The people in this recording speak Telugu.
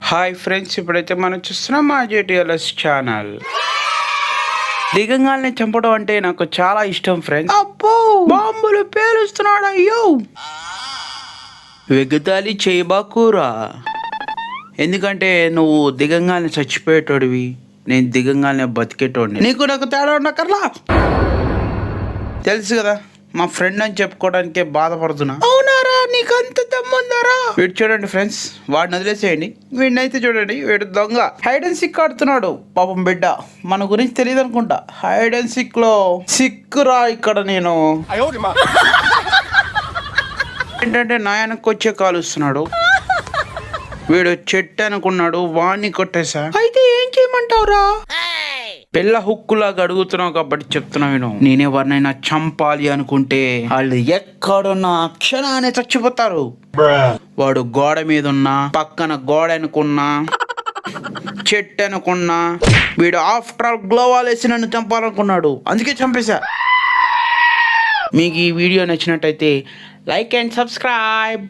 హాయ్ ఫ్రెండ్స్, ఇప్పుడైతే మనం చూస్తున్నాం మా జేటీఎల్ఎస్ ఛానల్. దిగంగాల్ని చంపడం అంటే నాకు చాలా ఇష్టం ఫ్రెండ్స్. అబ్బో, బాంబులు పేలుస్తున్నాడు. అయ్యో, వెగతాళి చేయబాకూరా. ఎందుకంటే నువ్వు దిగంగాల్ని చచ్చిపోయేటోడివి, నేను దిగంగాల్ని బతికేటోడిని. నీకు నాకు తేడా ఉండకర్లా. తెలుసు కదా, మా ఫ్రెండ్ అని చెప్పుకోవడానికే బాధపడుతున్నా. అవునారా, నీకు అంత దమ్ముందారా? వీడు చూడండి ఫ్రెండ్స్, వాడిని వదిలేసేయండి. వీడినైతే చూడండి, వీడు దొంగ హైడ్ అండ్ సిక్ ఆడుతున్నాడు. పాపం బిడ్డ, మన గురించి తెలియదు అనుకుంటా. హైడ్ అండ్ సిక్ లో సిక్కురా ఇక్కడ నేను. ఏంటంటే నాయనకు వచ్చే కాలుస్తున్నాడు. వీడు చెట్టు అనుకున్నాడు, వాణ్ణి కొట్టేశా. అయితే ఏం చేయమంటావురా? పిల్ల హుక్కులాగా అడుగుతున్నావు కాబట్టి చెప్తున్నా విను. నేనెవరినైనా చంపాలి అనుకుంటే వాళ్ళు ఎక్కడున్నా క్షణాన్ని చచ్చిపోతారు. వాడు గోడ మీద ఉన్నా, పక్కన గోడ అనుకున్నా, చెట్టు అనుకున్నా, వీడు ఆఫ్టర్ ఆల్ గ్లోవాల్ వేసి నన్ను చంపాలనుకున్నాడు, అందుకే చంపేశా. మీకు ఈ వీడియో నచ్చినట్టయితే లైక్ అండ్ సబ్స్క్రైబ్.